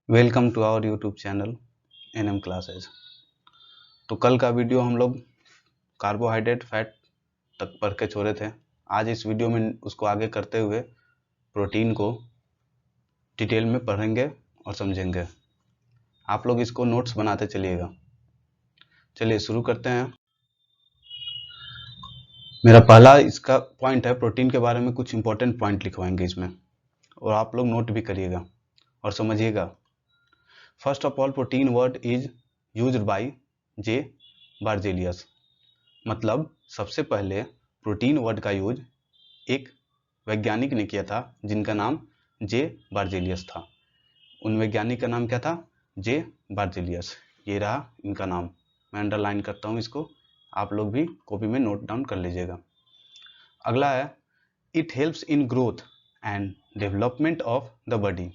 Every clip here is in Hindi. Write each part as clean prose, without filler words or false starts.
Welcome to our YouTube channel NM classes. तो कल का वीडियो हम लोग कार्बोहाइड्रेट फैट तक पढ़ के छोड़े थे। आज इस वीडियो में उसको आगे करते हुए प्रोटीन को डिटेल में पढ़ेंगे और समझेंगे। आप लोग इसको नोट्स बनाते चलिएगा। चलिए शुरू करते हैं। मेरा पहला इसका पॉइंट है, प्रोटीन के बारे में कुछ इंपॉर्टेंट पॉइंट लिखवाएंगे इसमें, और आप लोग नोट भी करिएगा और समझिएगा। First of all, protein word is used by J बार्जेलियस। मतलब सबसे पहले प्रोटीन वर्ड का यूज एक वैज्ञानिक ने किया था जिनका नाम जे बार्जेलियस था। उन वैज्ञानिक का नाम क्या था? जे बार्जेलियस। ये रहा इनका नाम। मैं अंडरलाइन करता हूँ इसको, आप लोग भी कॉपी में नोट डाउन कर लीजिएगा। अगला है, it helps in growth and development of the body.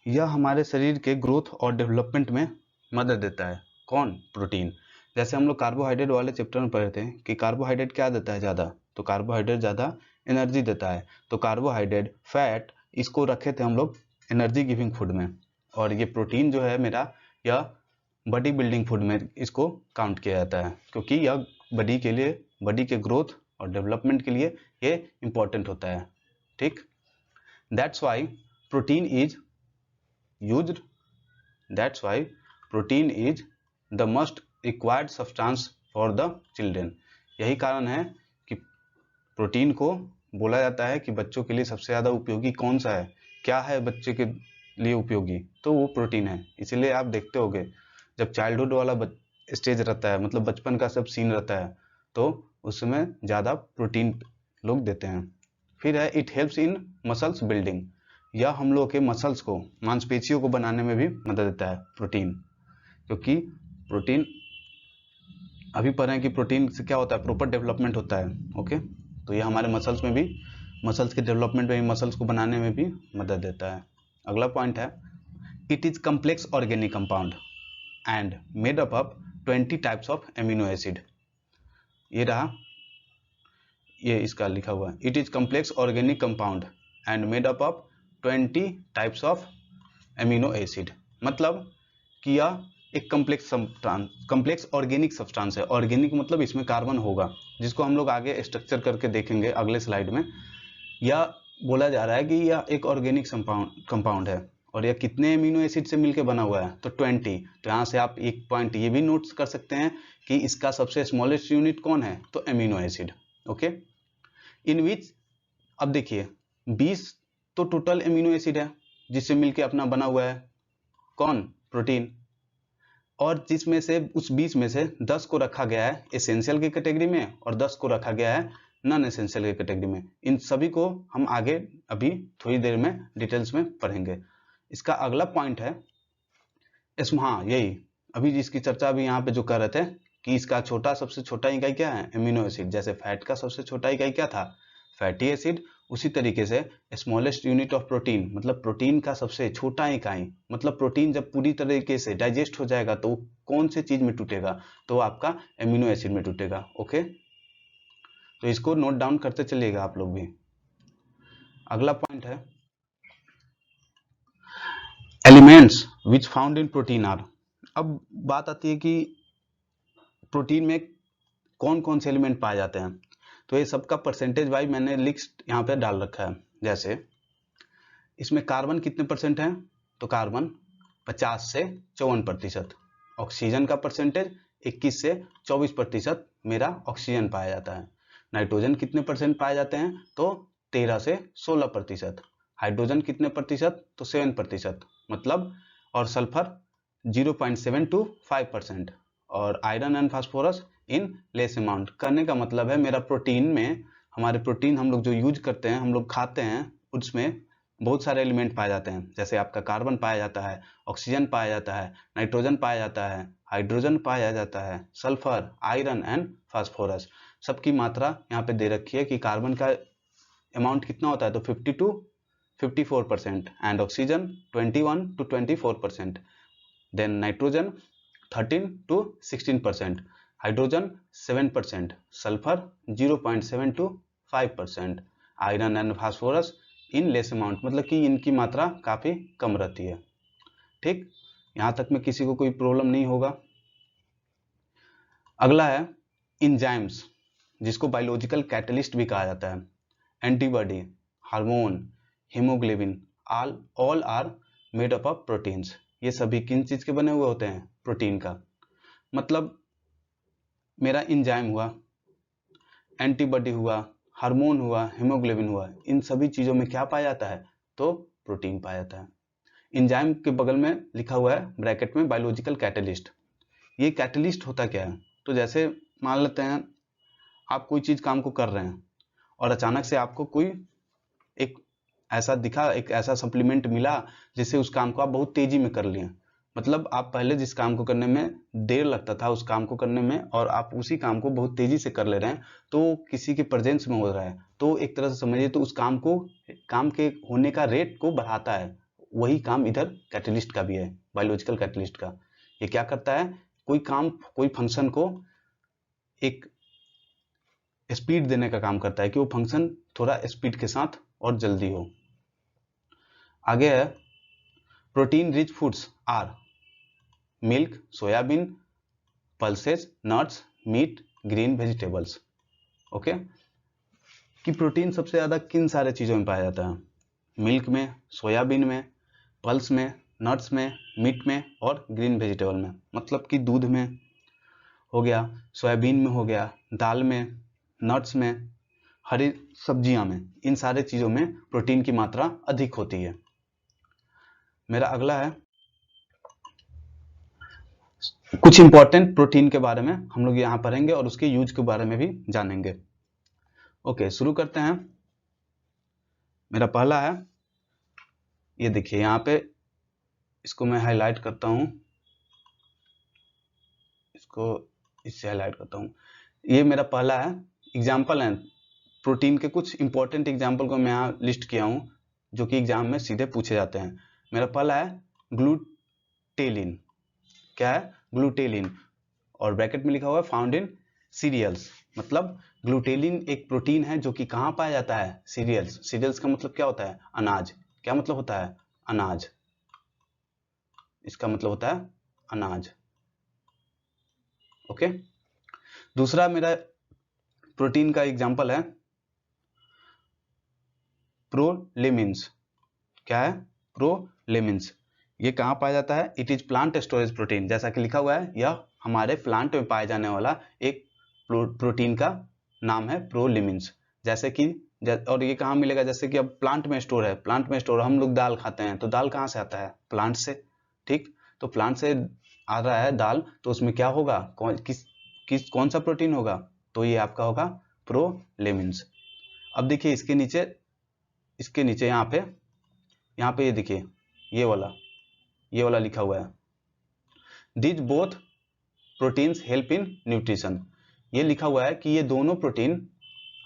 यह हमारे शरीर के ग्रोथ और डेवलपमेंट में मदद देता है। कौन? प्रोटीन। जैसे हम लोग कार्बोहाइड्रेट वाले चैप्टर में पढ़े थे कि कार्बोहाइड्रेट क्या देता है ज़्यादा, तो कार्बोहाइड्रेट ज़्यादा एनर्जी देता है। तो कार्बोहाइड्रेट, फैट, इसको रखे थे हम लोग एनर्जी गिविंग फूड में, और ये प्रोटीन जो है मेरा, यह बॉडी बिल्डिंग फूड में इसको काउंट किया जाता है, क्योंकि यह बॉडी के लिए, बॉडी के ग्रोथ और डेवलपमेंट के लिए ये इम्पोर्टेंट होता है। ठीक, that's why protein is used that's why protein is the most required substance for the children। यही कारण है कि प्रोटीन को बोला जाता है कि बच्चों के लिए सबसे ज़्यादा उपयोगी कौन सा है। क्या है बच्चे के लिए उपयोगी? तो वो प्रोटीन है। इसीलिए आप देखते होगे जब चाइल्डहुड वाला स्टेज रहता है, मतलब बचपन का सब सीन रहता है, तो उसमें ज़्यादा प्रोटीन लोग देते हैं। फिर है, it helps in muscles building. यह हम लोग के मसल्स को, मांसपेशियों को बनाने में भी मदद देता है प्रोटीन, क्योंकि प्रोटीन अभी पढ़ रहे हैं कि प्रोटीन से क्या होता है, प्रॉपर डेवलपमेंट होता है। ओके, तो ये हमारे मसल्स में भी, मसल्स के डेवलपमेंट में भी, मसल्स को बनाने में भी मदद देता है। अगला पॉइंट है, it is complex organic compound and made up of 20 types of amino acid. ये रहा, ये इसका लिखा हुआ है, it is complex organic compound and made up of 20 types of amino acid. मतलब कि यह एक कम्प्लेक्स ऑर्गेनिक सब्सटेंस है। ऑर्गेनिक मतलब इसमें कार्बन होगा, जिसको हम लोग आगे स्ट्रक्चर करके देखेंगे अगले स्लाइड में। यह बोला जा रहा है कि यह एक ऑर्गेनिक कंपाउंड है, और यह कितने एमिनो एसिड से मिलकर बना हुआ है? तो 20। तो यहाँ से आप एक पॉइंट ये भी नोट कर सकते हैं कि इसका सबसे स्मॉलेस्ट यूनिट कौन है? तो एमिनो एसिड। ओके, इन विच, अब देखिए 20 तो टोटल एमिनो एसिड है जिससे मिलके अपना बना हुआ है। कौन? प्रोटीन। और जिसमें से उस 20 में से 10 को रखा गया है एसेंशियल की कैटेगरी में, और 10 को रखा गया है नॉन एसेंशियल की कैटेगरी में। इन सभी को हम आगे अभी थोड़ी देर में डिटेल्स में पढ़ेंगे। इसका अगला पॉइंट है, हाँ यही अभी जिसकी चर्चा अभी यहाँ पे जो कर रहे थे कि इसका छोटा, सबसे छोटा इकाई क्या है? Amino acid. जैसे फैट का सबसे छोटा इकाई क्या था? Fatty acid. उसी तरीके से स्मॉलेस्ट यूनिट ऑफ प्रोटीन, मतलब प्रोटीन का सबसे छोटा इकाई, मतलब प्रोटीन जब पूरी तरीके से डाइजेस्ट हो जाएगा तो कौन से चीज में टूटेगा? तो आपका एमिनो एसिड में टूटेगा। ओके, तो इसको नोट डाउन करते चलिएगा आप लोग भी। अगला पॉइंट है, elements which found in protein are. अब बात आती है कि प्रोटीन में कौन कौन से एलिमेंट पाए जाते हैं। तो ये सबका परसेंटेज वाइज मैंने लिस्ट यहाँ पे डाल रखा है। जैसे इसमें कार्बन कितने परसेंट है? तो कार्बन 50 से 54%। ऑक्सीजन का परसेंटेज 21 से 24% मेरा ऑक्सीजन पाया जाता है। नाइट्रोजन कितने परसेंट पाए जाते हैं? तो 13 से 16%। हाइड्रोजन कितने प्रतिशत? तो 7%। मतलब, और सल्फर 0.7 to 5%। और iron and phosphorus in less amount. करने का मतलब है मेरा प्रोटीन में, हमारे प्रोटीन हम लोग जो यूज करते हैं, हम लोग खाते हैं, उसमें बहुत सारे एलिमेंट पाए जाते हैं। जैसे आपका कार्बन पाया जाता है, ऑक्सीजन पाया जाता है, नाइट्रोजन पाया जाता है, हाइड्रोजन पाया जाता है, सल्फर, आयरन एंड फास्फोरस। सबकी मात्रा यहाँ पे दे रखी है कि कार्बन का अमाउंट कितना होता है? तो 50 to 54% and oxygen 21 to 24%। Then nitrogen 13 to 16%, hydrogen 7%, sulphur 0.7 to 5%, iron and phosphorus in less amount, मतलब कि इनकी मात्रा काफी कम रहती है। ठीक, यहाँ तक में किसी को कोई प्रॉब्लम नहीं होगा। अगला है इंजाइम्स, जिसको बायोलॉजिकल कैटलिस्ट भी कहा जाता है। Antibody, hormone, haemoglobin, all are made up of proteins. ये सभी किन चीज के बने हुए होते हैं? प्रोटीन का। मतलब मेरा इंजाइम हुआ, एंटीबॉडी हुआ, हार्मोन हुआ, हीमोग्लोबिन हुआ, इन सभी चीजों में क्या पाया जाता है? तो प्रोटीन पाया जाता है। इंजाइम के बगल में लिखा हुआ है ब्रैकेट में बायोलॉजिकल कैटलिस्ट। ये कैटलिस्ट होता क्या है? तो जैसे मान लेते हैं आप कोई चीज काम को कर रहे हैं और अचानक से आपको कोई एक ऐसा सप्लीमेंट मिला जिससे उस काम को आप बहुत तेजी में कर लिए। मतलब आप पहले जिस काम को करने में देर लगता था उस काम को करने में, और आप उसी काम को बहुत तेजी से कर ले रहे हैं, तो किसी के प्रेजेंस में हो रहा है, तो एक तरह से समझिए तो उस काम के होने का रेट को बढ़ाता है। वही काम इधर कैटलिस्ट का भी है, बायोलॉजिकल कैटलिस्ट का। ये क्या करता है? कोई फंक्शन को एक स्पीड देने का काम करता है कि वो फंक्शन थोड़ा स्पीड के साथ और जल्दी हो। आगे है protein rich foods are milk, soybean, pulses, nuts, meat, green vegetables. Okay, कि प्रोटीन सबसे ज्यादा किन सारे चीजों में पाया जाता है? मिल्क में, सोयाबीन में, पल्स में, नट्स में, मीट में और ग्रीन वेजिटेबल में। मतलब कि दूध में हो गया, सोयाबीन में हो गया, दाल में, नट्स में, हरी सब्जियां में, इन सारे चीजों में प्रोटीन की मात्रा अधिक होती है। मेरा अगला है कुछ इंपॉर्टेंट प्रोटीन के बारे में हम लोग यहाँ पढ़ेंगे और उसके यूज के बारे में भी जानेंगे। ओके, शुरू करते हैं। मेरा पहला है, ये देखिए यहाँ पे, इसको मैं हाईलाइट करता हूँ, इसको इससे हाईलाइट करता हूँ। ये मेरा पहला है, एग्जाम्पल है प्रोटीन के, कुछ इंपॉर्टेंट एग्जाम्पल को मैं यहाँ लिस्ट किया हूँ जो कि एग्जाम में सीधे पूछे जाते हैं। मेरा पहला है ग्लूटेलिन। क्या है? ग्लूटेलिन, और ब्रैकेट में लिखा हुआ है फाउंड इन सीरियल्स। मतलब ग्लूटेलिन एक प्रोटीन है जो कि कहाँ पाया जाता है? सीरियल्स। सीरियल्स का मतलब क्या होता है? अनाज। क्या मतलब होता है? अनाज। इसका मतलब होता है अनाज। ओके, दूसरा मेरा प्रोटीन का एग्जांपल है प्रोलेमिन्स। क्या है? प्रोलेमिन्स। ये कहाँ पाया जाता है? It is plant storage protein. जैसा कि लिखा हुआ है, यह हमारे प्लांट में पाए जाने वाला एक प्रोटीन का नाम है प्रोलेमिन्स। जैसे कि और ये कहाँ मिलेगा? जैसे कि अब प्लांट में स्टोर है, प्लांट में स्टोर, हम लोग दाल खाते हैं तो दाल कहाँ से आता है? प्लांट से। ठीक, तो प्लांट से आ रहा है दाल, तो उसमें क्या होगा? कौन सा प्रोटीन होगा? तो ये आपका होगा प्रोलेमिन्स। अब देखिए इसके नीचे यहाँ पे ये देखिए ये वाला लिखा हुआ है, this both proteins help in nutrition. ये लिखा हुआ है कि ये दोनों प्रोटीन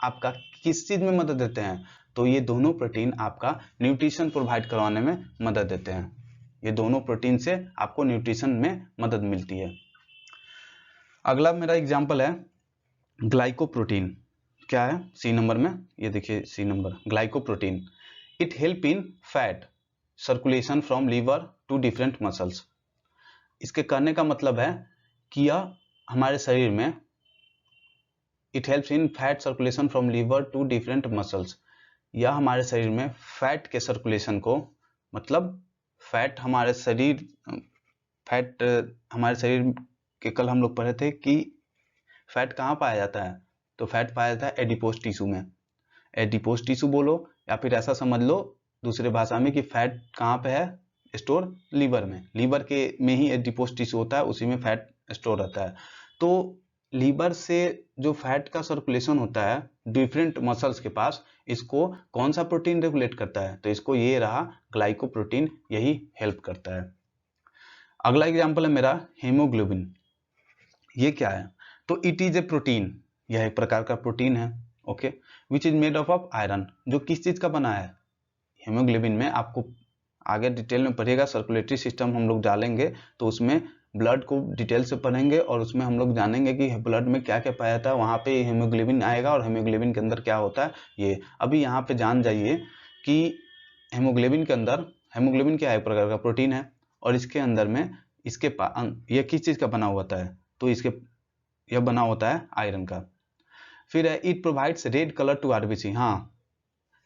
आपका किस चीज में मदद देते हैं? तो ये दोनों प्रोटीन आपका न्यूट्रिशन प्रोवाइड करवाने में मदद देते हैं। ये दोनों प्रोटीन से आपको न्यूट्रिशन में मदद मिलती है। अगला मेरा एग्जांपल है ग्लाइकोप्रोटीन। क्या है? सी नंबर में, ये देखिए C number, glycoprotein. It help in fat circulation from liver to different muscles. इसके कहने का मतलब है कि यह हमारे शरीर में, it helps in fat circulation from liver to different muscles. यह हमारे शरीर में फैट के सर्कुलेशन को, मतलब फैट हमारे शरीर के, कल हम लोग पढ़े थे कि फैट कहाँ पाया जाता है? तो फैट पाया जाता है एडिपोज टिश्यू में। एडिपोज टिश्यू बोलो या फिर ऐसा समझ लो दूसरे भाषा में कि फैट कहाँ पे है स्टोर? लीवर में। लीवर के में ही एडिपोज टिश्यू होता है, उसी में फैट स्टोर रहता है। तो लीवर से जो फैट का सर्कुलेशन होता है डिफरेंट मसल्स के पास, इसको कौन सा प्रोटीन रेगुलेट करता है? तो इसको ये रहा ग्लाइकोप्रोटीन, यही हेल्प करता है। अगला एग्जांपल है मेरा हीमोग्लोबिन। ये क्या है? तो इट इज ए प्रोटीन, यह एक प्रकार का प्रोटीन है। Okay, which is made of iron. जो किस चीज का बना है? हीमोग्लोबिन में आपको आगे डिटेल में पढ़िएगा, सर्कुलेटरी सिस्टम हम लोग डालेंगे तो उसमें ब्लड को डिटेल से पढ़ेंगे और उसमें हम लोग जानेंगे कि ब्लड में क्या क्या पाया जाता है, वहाँ पे हीमोग्लोबिन आएगा और हीमोग्लोबिन के अंदर क्या होता है। ये अभी यहाँ पे जान जाइए कि हीमोग्लोबिन के अंदर, हीमोग्लोबिन क्या है? एक प्रकार का प्रोटीन है। और इसके अंदर में यह किस चीज़ का बना हुआ होता है, तो यह बना होता है आयरन का। फिर है it provides red colour to RBC. हाँ,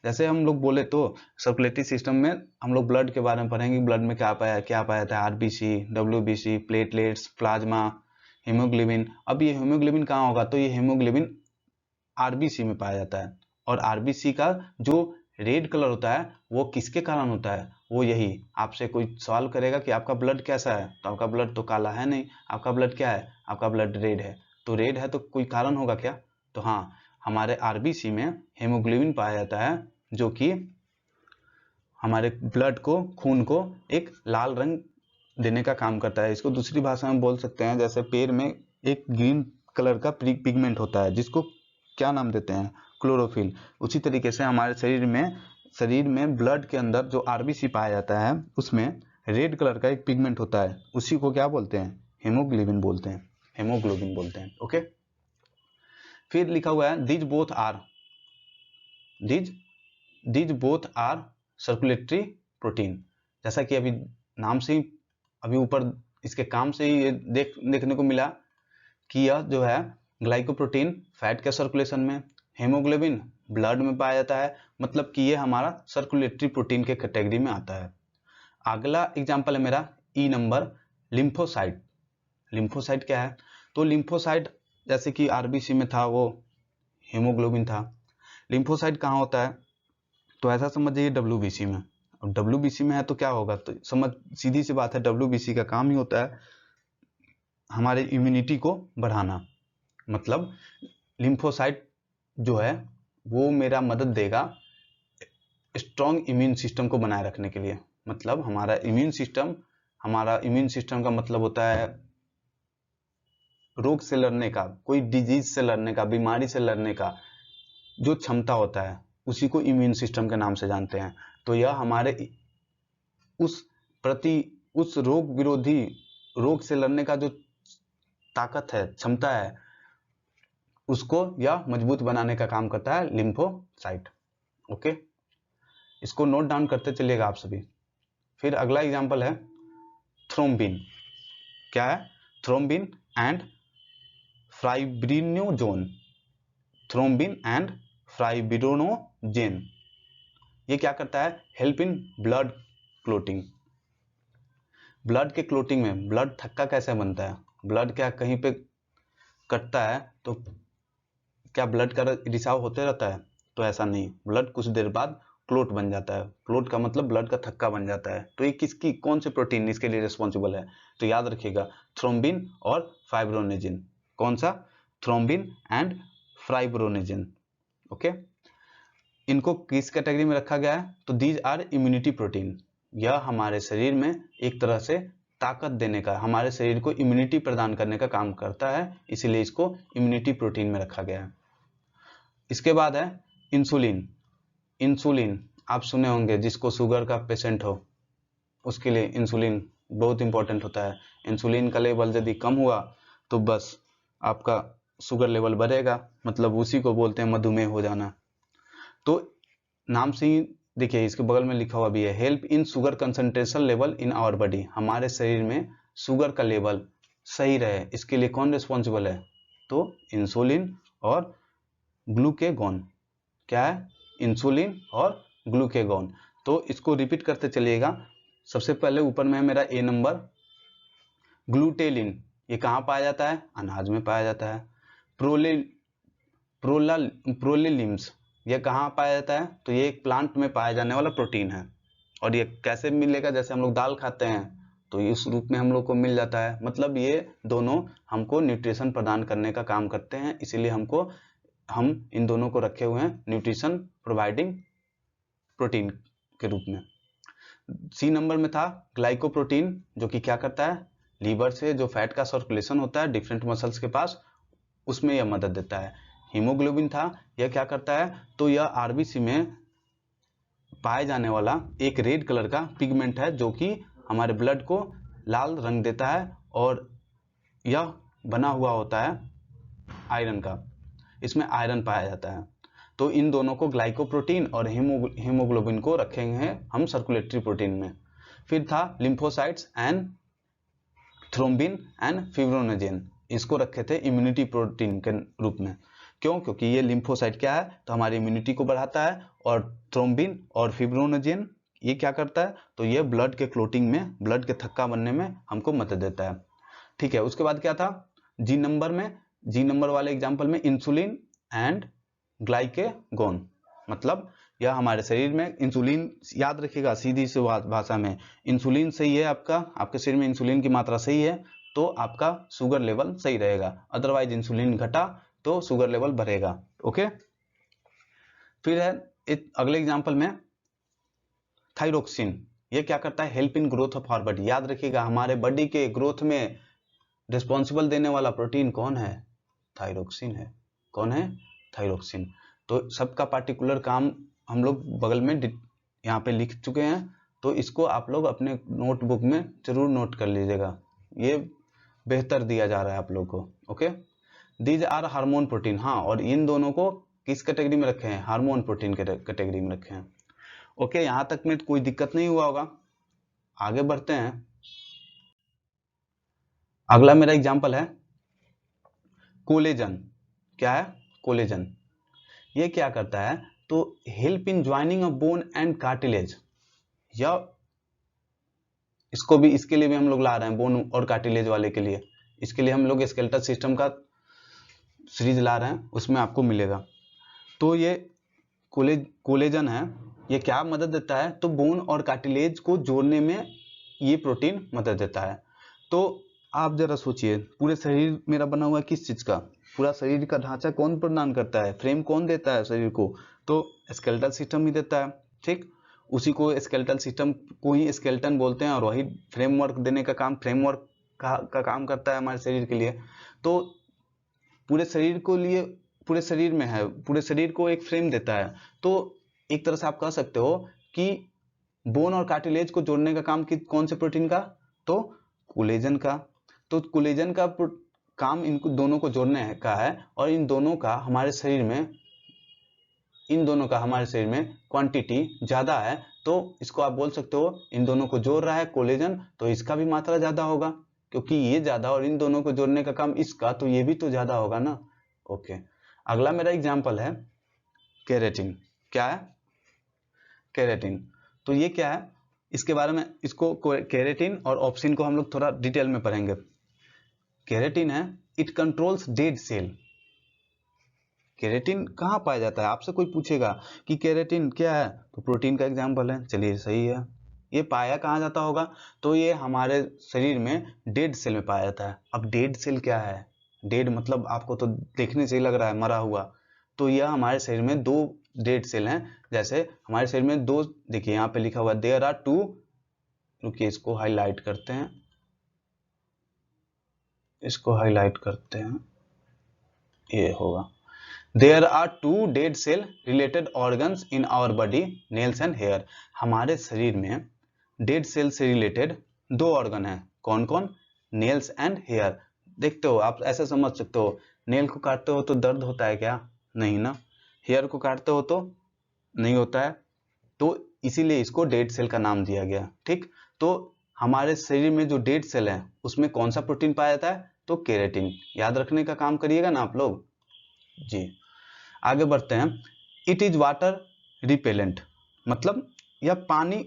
जैसे हम लोग बोले तो सर्कुलेटरी सिस्टम में हम लोग ब्लड के बारे में पढ़ेंगे, ब्लड में क्या पाया जाता है, RBC, WBC, platelets, plasma, haemoglobin. अब ये हीमोग्लोबिन कहाँ होगा, तो ये हीमोग्लोबिन आरबीसी में पाया जाता है। और आरबीसी का जो रेड कलर होता है वो किसके कारण होता है, वो यही आपसे कोई सवाल करेगा कि आपका ब्लड कैसा है, तो आपका ब्लड तो काला है नहीं, आपका ब्लड क्या है, आपका ब्लड रेड है। तो रेड है तो कोई कारण होगा क्या, तो हाँ, हमारे आरबीसी में हीमोग्लोबिन पाया जाता है जो कि हमारे ब्लड को, खून को एक लाल रंग देने का काम करता है। इसको दूसरी भाषा में बोल सकते हैं, जैसे पेड़ में एक ग्रीन कलर का पिगमेंट होता है जिसको क्या नाम देते हैं, क्लोरोफिल। उसी तरीके से हमारे शरीर में ब्लड के अंदर जो आरबीसी पाया जाता है उसमें रेड कलर का एक पिगमेंट होता है, उसी को क्या बोलते हैं, हीमोग्लोबिन बोलते हैं, हीमोग्लोबिन बोलते हैं। ओके, फिर लिखा हुआ है these both are circulatory protein. जैसा कि अभी नाम से ही, अभी ऊपर इसके काम से ही ये देखने को मिला कि यह जो है ग्लाइकोप्रोटीन फैट के सर्कुलेशन में, हीमोग्लोबिन ब्लड में पाया जाता है, मतलब कि ये हमारा सर्कुलेटरी प्रोटीन के कैटेगरी में आता है। अगला एग्जांपल है मेरा ई नंबर, लिम्फोसाइट। लिम्फोसाइट क्या है, तो लिम्फोसाइट जैसे कि आरबीसी में था वो हीमोग्लोबिन था, लिम्फोसाइट कहाँ होता है, तो ऐसा समझिए डब्ल्यूबीसी में। और डब्ल्यूबीसी में है तो क्या होगा, तो सीधी सी बात है, डब्ल्यूबीसी का काम ही होता है हमारे इम्यूनिटी को बढ़ाना। मतलब लिम्फोसाइट जो है वो मेरा मदद देगा स्ट्रॉन्ग इम्यून सिस्टम को बनाए रखने के लिए। मतलब हमारा इम्यून सिस्टम का मतलब होता है रोग से लड़ने का, कोई डिजीज से लड़ने का, बीमारी से लड़ने का जो क्षमता होता है उसी को इम्यून सिस्टम के नाम से जानते हैं। तो यह हमारे उस रोग विरोधी, रोग से लड़ने का जो ताकत है, क्षमता है, उसको यह मजबूत बनाने का काम करता है लिम्फोसाइट। ओके, इसको नोट डाउन करते चलिएगा आप सभी। फिर अगला एग्जांपल है थ्रोम्बिन। क्या है, thrombin and fibrinogen. Thrombin and fibrinogen ये क्या करता है, help in blood clotting. Blood के क्लोटिंग में ब्लड थक्का कैसे बनता है, ब्लड क्या कहीं पे कटता है तो क्या ब्लड का रिसाव होते रहता है, तो ऐसा नहीं, ब्लड कुछ देर बाद क्लोट बन जाता है। क्लोट का मतलब ब्लड का थक्का बन जाता है। तो ये कौन से प्रोटीन इसके लिए रिस्पॉन्सिबल है, तो याद रखिएगा थ्रोम्बिन और फाइब्रोनेजिन। कौन सा, थ्रोम्बिन एंड फाइब्रोनेजिन। ओके, इनको किस कैटेगरी में रखा गया है, तो दीज आर इम्यूनिटी प्रोटीन। यह हमारे शरीर में एक तरह से ताकत देने का, हमारे शरीर को इम्यूनिटी प्रदान करने का काम करता है, इसीलिए इसको इम्यूनिटी प्रोटीन में रखा गया है। इसके बाद है इंसुलिन। इंसुलिन आप सुने होंगे, जिसको शुगर का पेशेंट हो उसके लिए इंसुलिन बहुत इंपॉर्टेंट होता है। इंसुलिन का लेवल यदि कम हुआ तो बस आपका शुगर लेवल बढ़ेगा, मतलब उसी को बोलते हैं मधुमेह हो जाना। तो नाम से ही देखिए, इसके बगल में लिखा हुआ भी है help in sugar concentration level in our body. हमारे शरीर में शुगर का लेवल सही रहे, इसके लिए कौन रिस्पॉन्सिबल है, तो इंसुलिन और ग्लूकेगॉन। क्या है, इंसुलिन और ग्लूकेगॉन। तो इसको रिपीट करते चलिएगा। सबसे पहले ऊपर में है मेरा ए नंबर, ग्लूटेलिन। ये कहाँ पाया जाता है, अनाज में पाया जाता है। प्रोलिलिम्स ये कहाँ पाया जाता है, तो ये एक प्लांट में पाया जाने वाला प्रोटीन है। और ये कैसे मिलेगा, जैसे हम लोग दाल खाते हैं तो इस रूप में हम लोग को मिल जाता है। मतलब ये दोनों हमको न्यूट्रिशन प्रदान करने का काम करते हैं, इसीलिए हम इन दोनों को रखे हुए हैं न्यूट्रिशन प्रोवाइडिंग प्रोटीन के रूप में। सी नंबर में था ग्लाइकोप्रोटीन, जो कि क्या करता है, लीवर से जो फैट का सर्कुलेशन होता है डिफरेंट मसल्स के पास, उसमें यह मदद देता है। हीमोग्लोबिन था, यह क्या करता है, तो यह आरबीसी में पाए जाने वाला एक रेड कलर का पिगमेंट है जो कि हमारे ब्लड को लाल रंग देता है, और यह बना हुआ होता है आयरन का, इसमें आयरन पाया जाता है। तो इन दोनों को ग्लाइकोप्रोटीन और हीमोग्लोबिन को रखेंगे हम सर्कुलेटरी प्रोटीन में। फिर था लिम्फोसाइट्स एंड थ्रोम्बिन एंड फिब्रोनोजेन, इसको रखे थे इम्यूनिटी प्रोटीन के रूप में। क्यों? क्योंकि ये लिम्फोसाइट क्या है, तो हमारी इम्यूनिटी को बढ़ाता है, और थ्रोम्बिन और फिब्रोनोजेन ये क्या करता है, तो ये ब्लड के क्लोटिंग में, ब्लड के थक्का बनने में हमको मदद देता है। ठीक है, उसके बाद क्या था, जी नंबर में, जी नंबर वाले एग्जाम्पल में इंसुलिन एंड ग्लाइकेगोन, मतलब यह हमारे शरीर में इंसुलिन, याद रखिएगा सीधी सी भाषा में, इंसुलिन सही है आपका, आपके शरीर में इंसुलिन की मात्रा सही है तो आपका शुगर लेवल सही रहेगा, अदरवाइज इंसुलिन घटा तो शुगर लेवल बढ़ेगा। ओके, फिर है अगले एग्जाम्पल में थायरोक्सिन, ये क्या करता है, help in growth of our body. याद रखिएगा हमारे बॉडी के ग्रोथ में रिस्पॉन्सिबल देने वाला प्रोटीन कौन है, थायरोक्सिन है। कौन है, थायरोक्सिन। तो सबका पार्टिकुलर काम हम लोग बगल में यहाँ पे लिख चुके हैं, तो इसको आप लोग अपने नोटबुक में जरूर नोट कर लीजिएगा, ये बेहतर दिया जा रहा है आप लोग को। Okay, these are hormone protein, हाँ, और इन दोनों को किस कैटेगरी में रखे हैं, हार्मोन प्रोटीन के कैटेगरी में रखे हैं। ओके, यहाँ तक में कोई दिक्कत नहीं हुआ होगा। आगे बढ़ते हैं, अगला मेरा एग्जाम्पल है कोलेजन। क्या है, कोलेजन, ये क्या करता है, तो help in joining of bone and cartilage, या इसको भी, इसके लिए भी हम लोग ला रहे हैं बोन और कार्टिलेज वाले के लिए, इसके लिए हम लोग स्केलेटल सिस्टम का सीरीज ला रहे हैं, उसमें आपको मिलेगा। तो ये कोलेजन है, ये क्या मदद देता है, तो बोन और कार्टिलेज को जोड़ने में ये प्रोटीन मदद देता है। तो आप जरा सोचिए, पूरे शरीर मेरा बना हुआ है किस चीज का, पूरा शरीर का ढांचा कौन प्रदान करता है, फ्रेम कौन देता है शरीर को, तो स्केलेटल सिस्टम ही देता है। ठीक, उसी को स्केलेटल सिस्टम को ही स्केलेटन बोलते हैं, और वही फ्रेमवर्क देने का काम, फ्रेमवर्क का काम करता है हमारे शरीर के लिए। तो पूरे शरीर को लिए, पूरे शरीर में है, पूरे शरीर को एक फ्रेम देता है। तो एक तरह से आप कह सकते हो कि बोन और कार्टिलेज को जोड़ने का काम कौन से प्रोटीन का, तो कोलेजन का। तो कोलेजन का काम इनको दोनों को जोड़ने का है, और इन दोनों का हमारे शरीर में क्वांटिटी ज्यादा है, तो इसको आप बोल सकते हो इन दोनों को जोड़ रहा है कोलेजन, तो इसका भी मात्रा ज्यादा होगा, क्योंकि ये ज्यादा और इन दोनों को जोड़ने का काम इसका, तो ये भी तो ज्यादा होगा ना। ओके, अगला मेरा एग्जाम्पल है केरेटिन। क्या है, केरेटिन। तो ये क्या है, इसके बारे में, इसको केरेटिन और ऑप्सिन को हम लोग थोड़ा डिटेल में पढ़ेंगे। केरेटिन है, it controls dead cell. Keratin कहाँ पाया जाता है, आपसे कोई पूछेगा कि केरेटिन क्या है, तो प्रोटीन का एग्जाम्पल है, चलिए सही है। ये पाया कहाँ जाता होगा, तो ये हमारे शरीर में डेड सेल में पाया जाता है। अब डेड सेल क्या है, डेड मतलब आपको तो देखने से ही लग रहा है मरा हुआ, तो यह हमारे शरीर में दो डेड सेल हैं। जैसे हमारे शरीर में दो, देखिए यहाँ पे लिखा हुआ देयर आर टू, रुकिए इसको हाईलाइट करते हैं, इसको हाईलाइट करते हैं, ये होगा, there are two dead cell related organs in our body, nails and hair. हमारे शरीर में डेड सेल से रिलेटेड दो ऑर्गन है, कौन कौन, नेल्स एंड हेयर। देखते हो आप, ऐसे समझ सकते हो, नेल को काटते हो तो दर्द होता है क्या, नहीं ना, हेयर को काटते हो तो नहीं होता है, तो इसीलिए इसको डेड सेल का नाम दिया गया। ठीक, तो हमारे शरीर में जो डेड सेल है उसमें कौन सा प्रोटीन पाया जाता है, तो केरेटिन। याद रखने का काम करिएगा ना आप लोग जी। आगे बढ़ते हैं, इट इज वाटर रिपेलेंट, मतलब यह पानी,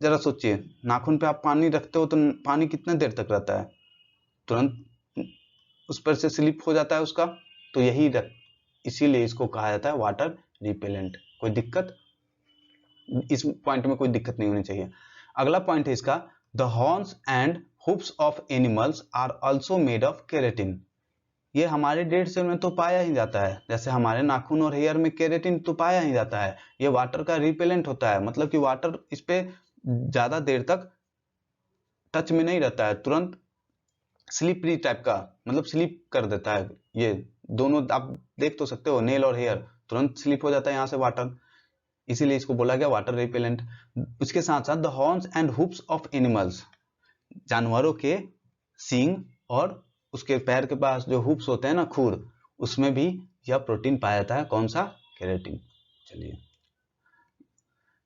जरा सोचिए नाखून पे आप पानी रखते हो तो पानी कितने देर तक रहता है, तुरंत उस पर से स्लिप हो जाता है उसका, तो यही इसीलिए इसको कहा जाता है वाटर रिपेलेंट। कोई दिक्कत, इस पॉइंट में कोई दिक्कत नहीं होनी चाहिए। अगला पॉइंट है इसका, the horns and hoops of animals are also made of keratin. ये हमारे डेड सेल में तो पाया ही जाता है, जैसे हमारे नाखून और हेयर में केरेटिन तो पाया ही जाता है। ये वाटर का रिपेलेंट होता है, मतलब कि वाटर इस पे ज्यादा देर तक टच में नहीं रहता है, तुरंत स्लिपरी टाइप का, मतलब स्लिप कर देता है। ये दोनों आप देख तो सकते हो, नेल और हेयर तुरंत स्लिप हो जाता है यहाँ से वाटर, इसीलिए इसको बोला गया वाटर रिपेलेंट। उसके साथ साथ the horns and hoops of animals, जानवरों के सींग और उसके पैर के पास जो हुप्स होते हैं ना, खुर, उसमें भी यह प्रोटीन पाया जाता है, कौन सा, केरेटिन। चलिए,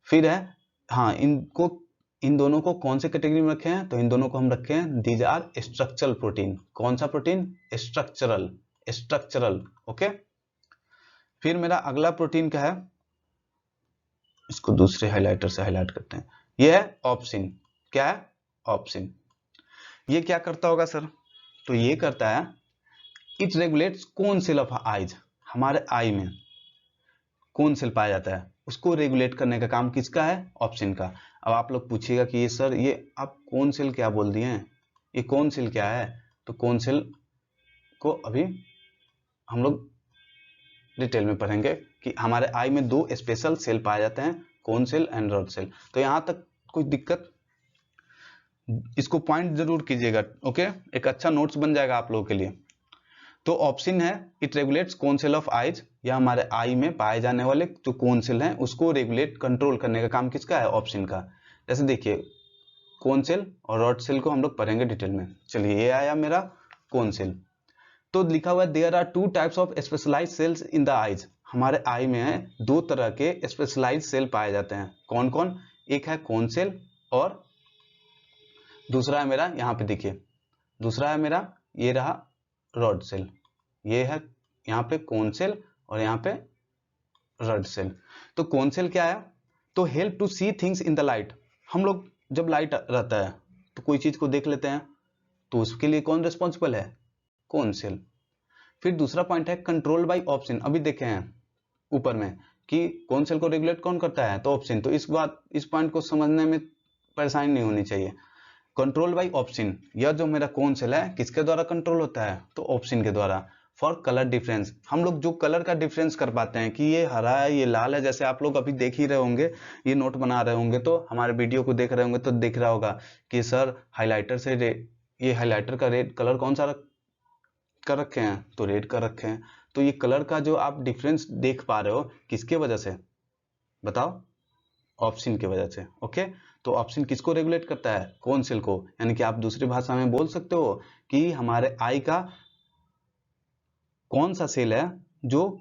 फिर है, हाँ, इनको इन दोनों को कौन से कैटेगरी में रखे हैं? तो इन दोनों को हम रखे हैं दीज आर स्ट्रक्चरल प्रोटीन। कौन सा प्रोटीन? Structural, structural. ओके, फिर मेरा अगला प्रोटीन क्या है, इसको दूसरे हाइलाइटर से हाईलाइट करते हैं। ये है ऑप्सिन। क्या है? ऑप्सिन। ये क्या करता होगा सर? तो ये करता है, इट रेगुलेट्स कौन सेल ऑफ आईज। हमारे आई में कौन सेल पाया जाता है, उसको रेगुलेट करने का काम किसका है? ऑप्सिन का। अब आप लोग पूछिएगा कि ये सर ये आप कौन सेल क्या बोल दिए हैं, ये कौन सेल क्या है? तो कौन सेल को अभी हम लोग डिटेल में पढ़ेंगे कि हमारे आई में दो स्पेशल सेल पाए जाते हैं, cone cell and rod cell. तो यहां तक कोई दिक्कत, इसको पॉइंट जरूर कीजिएगा। ओके, एक अच्छा नोट्स बन जाएगा आप लोगों के लिए। तो ऑप्शन है, it regulates cone cell of eyes, या हमारे आई में पाए जाने वाले जो कोन सेल हैं उसको रेगुलेट कंट्रोल करने का काम किसका है? ऑप्शन का। जैसे देखिए, कोन सेल और रॉड सेल को हम लोग पढ़ेंगे डिटेल में। चलिए, ये आया मेरा कोन सेल। तो लिखा हुआ है there are two types of specialised cells in the eyes. हमारे आई में है दो तरह के स्पेशलाइज्ड सेल पाए जाते हैं। कौन कौन? एक है कोन सेल और दूसरा है मेरा, यहाँ पे देखिए, दूसरा है मेरा ये रहा रॉड सेल। ये है यहाँ पे कोन सेल और यहाँ पे रॉड सेल। तो कोन सेल क्या है? तो help to see things in the light. हम लोग जब लाइट रहता है तो कोई चीज को देख लेते हैं, तो उसके लिए कौन रिस्पॉन्सिबल है? Cone cell. फिर दूसरा पॉइंट है कंट्रोल बाय ऑप्शन। अभी देखे हैं ऊपर में कि कोन सेल को रेगुलेट कौन करता है? तो ऑप्शन। तो इस पॉइंट को समझने में परेशानी नहीं होनी चाहिए। कंट्रोल बाय ऑप्शन, यह जो मेरा कोन सेल है किसके द्वारा कंट्रोल होता है? तो ऑप्शन के द्वारा। फॉर कलर डिफरेंस, हम लोग जो कलर का डिफरेंस कर पाते हैं कि ये हरा है ये लाल है, जैसे आप लोग अभी देख ही रहे होंगे, ये नोट बना रहे होंगे तो हमारे वीडियो को देख रहे होंगे तो दिख रहा होगा कि सर हाइलाइटर से ये हाइलाइटर का रेड कलर कौन सा कर रखे हैं? तो रेड कर रखे हैं। तो ये कलर का जो आप डिफरेंस देख पा रहे हो किसके वजह से? बताओ। ऑप्शन की वजह से। ओके, तो ऑप्शन किसको रेगुलेट करता है? कोन सेल को। यानी कि आप दूसरी भाषा में बोल सकते हो कि हमारे आई का कौन सा सेल है जो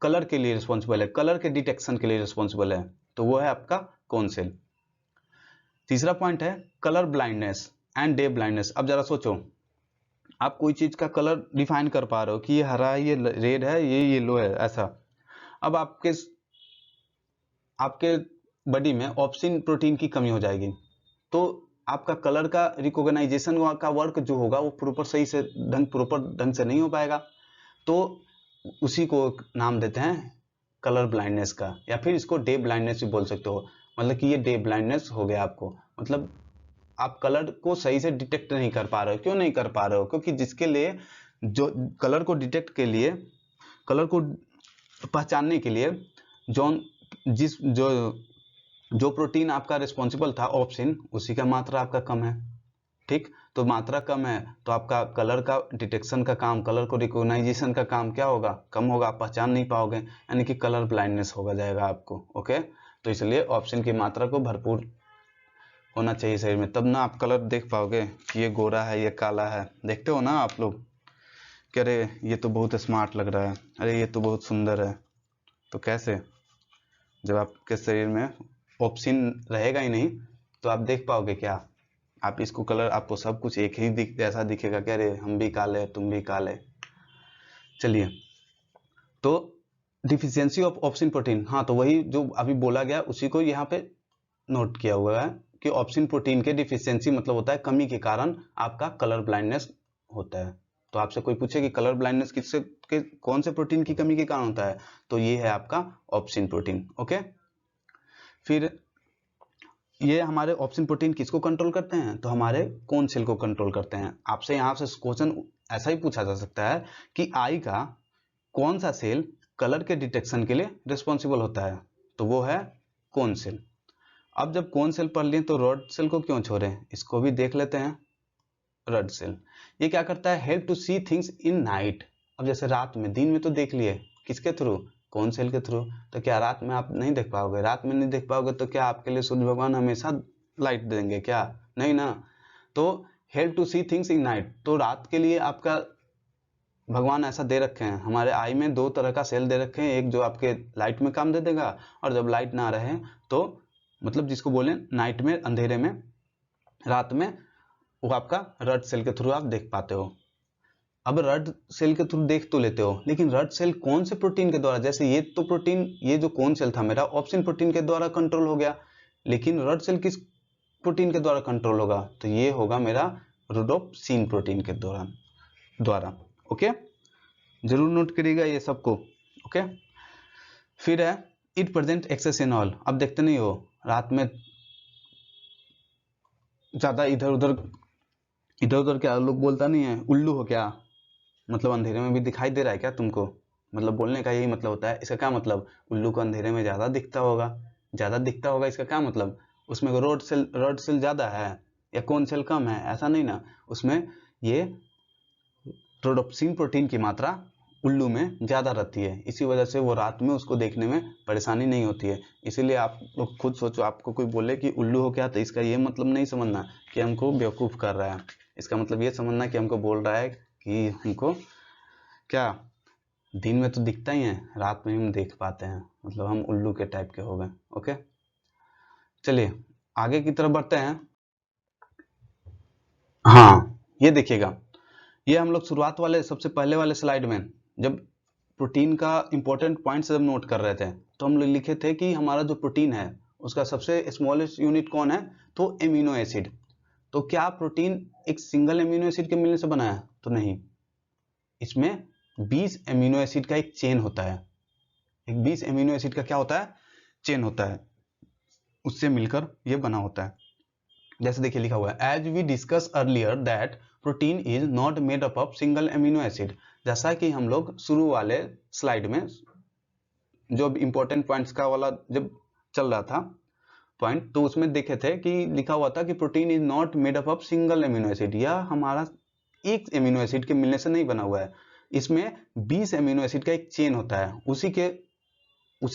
कलर के लिए रिस्पॉन्सिबल है, कलर के डिटेक्शन के लिए रिस्पॉन्सिबल है, तो वो है आपका कोन सेल। तीसरा पॉइंट है colour blindness and day blindness. अब जरा सोचो, आप कोई चीज का कलर डिफाइन कर पा रहे हो कि ये हरा है, ये रेड है, ये येलो है, ऐसा। अब आपके बॉडी में ऑप्सिन प्रोटीन की कमी हो जाएगी, तो आपका कलर का रिकॉग्नाइजेशन का वर्क जो होगा वो प्रॉपर ढंग से नहीं हो पाएगा। तो उसी को नाम देते हैं कलर ब्लाइंडनेस का, या फिर इसको डे ब्लाइंडनेस भी बोल सकते हो। मतलब कि ये डे ब्लाइंडनेस हो गया आपको, मतलब आप कलर को सही से डिटेक्ट नहीं कर पा रहे हो। क्यों नहीं कर पा रहे हो? क्योंकि जिसके लिए जो कलर को डिटेक्ट के लिए, कलर को पहचानने के लिए जो प्रोटीन आपका रिस्पॉन्सिबल था ऑप्शन, उसी का मात्रा आपका कम है। ठीक, तो मात्रा कम है तो आपका कलर का डिटेक्शन का काम, कलर को रिकॉग्नाइजेशन का काम क्या होगा? कम होगा, आप पहचान नहीं पाओगे, यानी कि कलर ब्लाइंडनेस होगा जाएगा आपको। ओके, तो इसलिए ऑप्शन की मात्रा को भरपूर होना चाहिए शरीर में, तब ना आप कलर देख पाओगे कि ये गोरा है ये काला है। देखते हो ना आप लोग कि अरे ये तो बहुत स्मार्ट लग रहा है, अरे ये तो बहुत सुंदर है। तो कैसे? जब आपके शरीर में ऑप्शन रहेगा ही नहीं तो आप देख पाओगे क्या? आप इसको कलर, आपको सब कुछ एक ही जैसा दिखेगा कि अरे हम भी काले तुम भी काले। चलिए, तो डिफिशियंसी ऑफ ऑप्सिन प्रोटीन, हाँ तो वही जो अभी बोला गया उसी को यहाँ पे नोट किया हुआ है कि ऑप्सिन प्रोटीन के डिफिशियंसी मतलब होता है कमी के कारण आपका कलर ब्लाइंडनेस होता है। तो आपसे कोई पूछे कि कलर ब्लाइंडनेस कौन से प्रोटीन की कमी के कारण होता है, तो ये है आपका ऑप्सिन प्रोटीन। ओके, फिर ये हमारे ऑप्सिन प्रोटीन किसको कंट्रोल करते हैं? तो हमारे कोन सेल को कंट्रोल करते हैं। आपसे यहाँ से क्वेश्चन ऐसा ही पूछा जा सकता है कि आई का कौन सा सेल कलर के डिटेक्शन के लिए रिस्पॉन्सिबल होता है? तो वो है कोन सेल। अब जब कोन सेल पढ़ लिए तो रॉड सेल को क्यों छोड़े, इसको भी देख लेते हैं। रॉड सेल ये क्या करता है? Help to see things in night. अब जैसे रात में, दिन में तो देख लिए किसके थ्रू? कोन सेल के थ्रू। तो क्या रात में आप नहीं देख पाओगे? रात में नहीं देख पाओगे तो क्या आपके लिए सूर्य भगवान हमेशा लाइट देंगे क्या? नहीं ना। तो help to see things in night, तो रात के लिए आपका भगवान ऐसा दे रखे हैं, हमारे आई में दो तरह का सेल दे रखे हैं, एक जो आपके लाइट में काम दे देगा और जब लाइट ना रहे तो मतलब जिसको बोले नाइट में, अंधेरे में, रात में, वो आपका रेड सेल के थ्रू आप देख पाते हो। अब रेड सेल के थ्रू देख तो लेते हो, लेकिन रेड सेल कौन से प्रोटीन के द्वारा, जैसे ये तो प्रोटीन, ये जो कोन सेल था मेरा ऑप्सिन प्रोटीन के द्वारा कंट्रोल हो गया, लेकिन रेड सेल किस प्रोटीन के द्वारा कंट्रोल होगा, तो ये होगा मेरा रोडोप्सिन प्रोटीन के द्वारा। ओके, जरूर नोट करिएगा ये सबको। ओके, फिर है it present excess in all. अब देखते नहीं हो रात में ज्यादा इधर उधर क्या लोग बोलता नहीं है, उल्लू हो क्या, मतलब अंधेरे में भी दिखाई दे रहा है क्या तुमको, मतलब बोलने का यही मतलब होता है। इसका क्या मतलब, उल्लू को अंधेरे में ज्यादा दिखता होगा, इसका क्या मतलब, उसमें रोड सेल ज्यादा है या कोन सेल कम है, ऐसा नहीं ना, उसमें ये रोडोप्सिन प्रोटीन की मात्रा उल्लू में ज्यादा रहती है, इसी वजह से वो रात में उसको देखने में परेशानी नहीं होती है। इसीलिए आप लोग खुद सोचो, आपको कोई बोले कि उल्लू हो क्या, तो इसका ये मतलब नहीं समझना कि हमको बेवकूफ कर रहा है, इसका मतलब ये समझना कि हमको बोल रहा है कि हमको क्या दिन में तो दिखता ही है, रात में हम देख पाते हैं, मतलब हम उल्लू के टाइप के हो गए। ओके, चलिए आगे की तरफ बढ़ते हैं। हाँ, ये देखिएगा, ये हम लोग शुरुआत वाले सबसे पहले वाले स्लाइड में जब प्रोटीन का इंपॉर्टेंट पॉइंट्स जब नोट कर रहे थे, तो हम लोग लिखे थे कि हमारा जो प्रोटीन है उसका सबसे स्मॉलेस्ट यूनिट कौन है, तो एमिनो एसिड। तो क्या प्रोटीन एक सिंगल एमिनो एसिड के मिलने से बना है, तो नहीं, इसमें 20 एमिनो एसिड का एक चेन होता है, एक 20 एमिनो एसिड का क्या होता है, चेन होता है, उससे मिलकर ये बना होता है। जैसे देखिए लिखा हुआ है, as we discuss earlier that protein is not made up of single amino acid. जैसा कि हम लोग शुरू वाले स्लाइड में जो इंपॉर्टेंट पॉइंट्स का वाला जब चल रहा था पॉइंट, तो उसमें देखे थे कि लिखा हुआ था कि protein is not made up of single amino acid, यह हमारा एक एमिनो एसिड के मिलने से नहीं बना हुआ है, इसमें 20 एमिनो एसिड का एक चेन होता है, उसी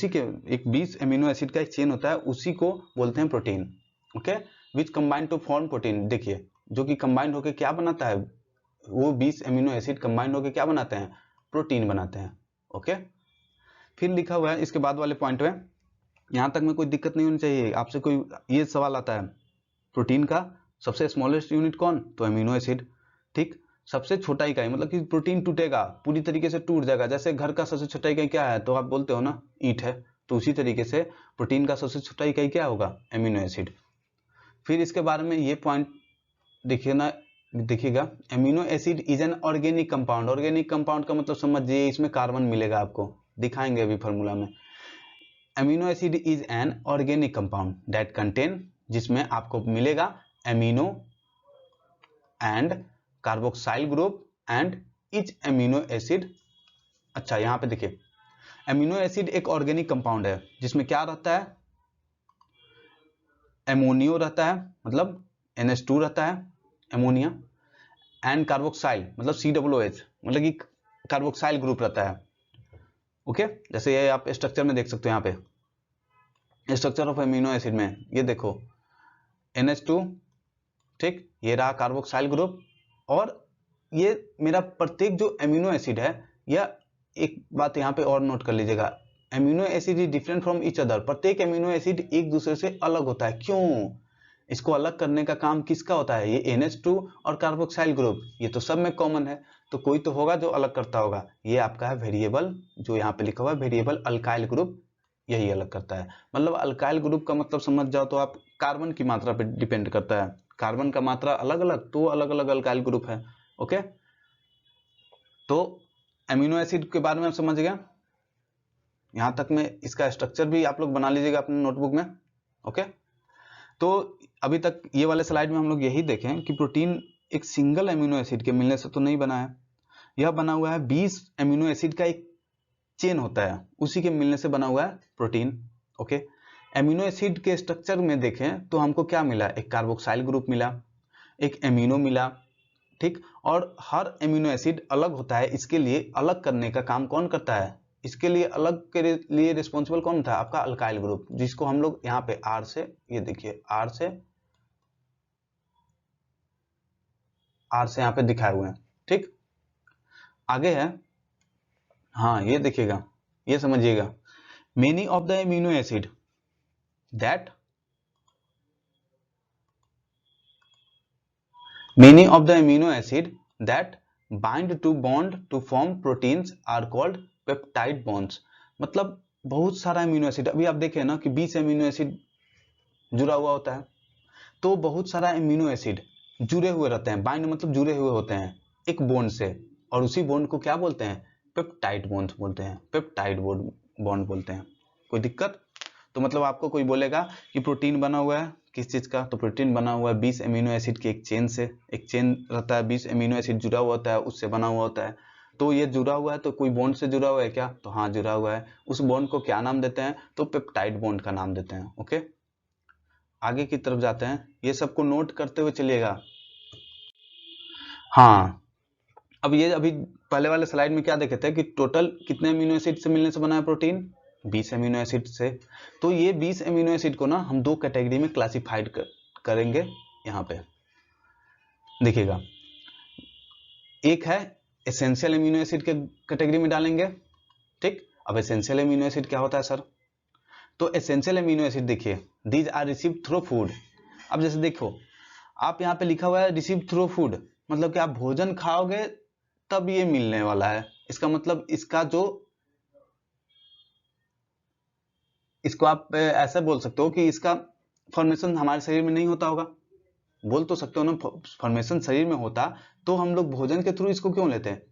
के एक 20 एमिनो एसिड का एक चेन होता है, उसी को बोलते हैं protein. Okay, which combine to form protein, देखिए जो कि कंबाइंड होकर क्या बनाता है, वो 20 एमिनो एसिड कंबाइंड होकर क्या बनाते हैं, प्रोटीन बनाते हैं। ओके, फिर लिखा हुआ है इसके बाद वाले पॉइंट में, यहां तक में कोई दिक्कत नहीं होनी चाहिए, आपसे कोई ये सवाल आता है, प्रोटीन का सबसे स्मॉलेस्ट यूनिट कौन, तो एमिनो एसिड, ठीक, सबसे छोटा इकाई, मतलब कि प्रोटीन टूटेगा पूरी तरीके से टूट जाएगा, जैसे घर का सबसे छोटा इकाई क्या है, तो आप बोलते हो ना ईंट है, तो उसी तरीके से प्रोटीन का सबसे छोटा इकाई क्या होगा, एमिनो एसिड। फिर इसके बारे में ये पॉइंट देखिएगा, amino acid is an organic compound. Organic compound का मतलब समझिए, इसमें कार्बन मिलेगा, आपको दिखाएंगे अभी फॉर्मूला में। Amino acid is an organic compound that contain, जिसमें आपको मिलेगा amino and carboxyl group and each amino acid. अच्छा, यहां पे देखिए, एमिनो एसिड एक ऑर्गेनिक कंपाउंड है जिसमें क्या रहता है, एमोनियो रहता है, मतलब NH2 रहता है, एमोनिया, एंड कार्बोक्साइल मतलब COOH, मतलब कि कार्बोक्साइल ग्रुप रहता है। ओके, जैसे ये आप स्ट्रक्चर में देख सकते हो, यहाँ पे स्ट्रक्चर ऑफ एमिनो एसिड में ये देखो NH2, ठीक, ये रहा कार्बोक्साइल ग्रुप, और ये मेरा प्रत्येक जो एमिनो एसिड है, या एक बात यहाँ पे और नोट कर लीजिएगा, amino acid is different from each other, प्रत्येक एमिनो एसिड एक दूसरे से अलग होता है। क्यों, इसको अलग करने का काम किसका होता है, ये NH2 और कार्बोक्साइल ग्रुप, ये तो सब में कॉमन है, तो कोई तो होगा जो अलग करता होगा, ये आपका है वेरिएबल, जो यहाँ पे लिखा हुआ है वेरिएबल अल्काइल ग्रुप, यही अलग करता है। मतलब अल्काइल ग्रुप का मतलब समझ जाओ तो आप कार्बन की मात्रा पे डिपेंड करता है, कार्बन का मात्रा अलग अलग, तो अलग अलग अल्काइल ग्रुप है। ओके, तो एमिनो एसिड के बारे में आप समझ गया, यहां तक में इसका स्ट्रक्चर भी आप लोग बना लीजिएगा अपने नोटबुक में। ओके, तो अभी तक ये वाले स्लाइड में हम लोग यही देखें कि प्रोटीन एक सिंगल एमिनो एसिड के मिलने से तो नहीं बना है, यह बना हुआ है 20 एमिनो एसिड का एक चेन होता है, उसी के मिलने से बना हुआ है प्रोटीन। ओके, एमिनो एसिड के स्ट्रक्चर में देखें तो हमको क्या मिला, एक कार्बोक्साइल ग्रुप मिला, एक एमिनो मिला, ठीक, और हर एमिनो एसिड अलग होता है, इसके लिए अलग करने का काम कौन करता है, इसके लिए अलग के लिए रिस्पॉन्सिबल कौन था, आपका अल्काइल ग्रुप, जिसको हम लोग यहाँ पे R से, ये देखिए R से यहाँ पे दिखाए हुए हैं, ठीक। आगे है, हाँ ये देखिएगा, ये समझिएगा, many of the amino acid that many of the amino acid that bind to bond to form proteins are called peptide bonds. मतलब बहुत सारा अमीनो एसिड, अभी आप देखें ना कि 20 अमीनो एसिड जुड़ा हुआ होता है, तो बहुत सारा अमीनो एसिड जुड़े हुए रहते हैं, बाइंड मतलब जुड़े हुए होते हैं एक बॉन्ड से, और उसी बॉन्ड को क्या बोलते हैं? पेप्टाइड बॉन्ड बोलते हैं, पेप्टाइड बॉन्ड बोलते हैं। कोई दिक्कत? तो मतलब आपको कोई बोलेगा कि प्रोटीन बना हुआ है किस चीज का, तो प्रोटीन बना हुआ है 20 अमीनो एसिड के एक चेन से, एक चेन रहता है 20 अमीनो एसिड जुड़ा हुआ होता है, उससे बना हुआ होता है। तो ये जुड़ा हुआ है तो कोई बॉन्ड से जुड़ा हुआ है क्या? तो हाँ जुड़ा हुआ है। उस बॉन्ड को क्या नाम देते हैं? तो पेप्टाइड बॉन्ड का नाम देते हैं। ओके, आगे की तरफ जाते हैं, ये सबको नोट करते हुए चलिएगा। हाँ, अब ये अभी पहले वाले स्लाइड में क्या देखे थे कि टोटल कितने अमीनो एसिड से मिलने से बना है प्रोटीन? 20 अमीनो एसिड से। तो ये 20 अमीनो एसिड को ना हम दो कैटेगरी में क्लासिफाइड करेंगे। यहाँ पे देखिएगा, एक है एसेंशियल अमीनो एसिड के कैटेगरी में डालेंगे। ठीक, अब एसेंशियल अमीनो एसिड क्या होता है सर? तो एसेंशियल अमीनो एसिड देखिए, these are receive through food. अब जैसे देखो, आप यहाँ पे लिखा हुआ है रिसीव थ्रू फूड, मतलब कि आप भोजन खाओगे तब ये मिलने वाला है। इसका मतलब इसका जो, इसको आप ऐसा बोल सकते हो कि इसका फॉर्मेशन हमारे शरीर में नहीं होता होगा। बोल तो सकते हो ना, फॉर्मेशन शरीर में होता तो हम लोग भोजन के थ्रू इसको क्यों लेते हैं?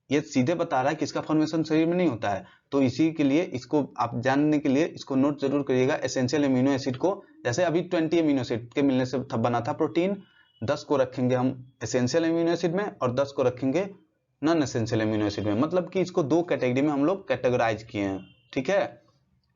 ये सीधे बता रहा है कि इसका फॉर्मेशन शरीर में नहीं होता है। तो इसी के लिए इसको आप जानने के लिए इसको नोट जरूर करिएगा। एसेंशियल अमीनो एसिड को, जैसे अभी 20 अमीनो एसिड के मिलने से बना था प्रोटीन, 10 को रखेंगे हम एसेंशियल अमीनो एसिड में और 10 को रखेंगे नॉन एसेंशियल अमीनो एसिड में। मतलब कि इसको दो कैटेगरी में हम लोग कैटेगराइज किए हैं। ठीक है,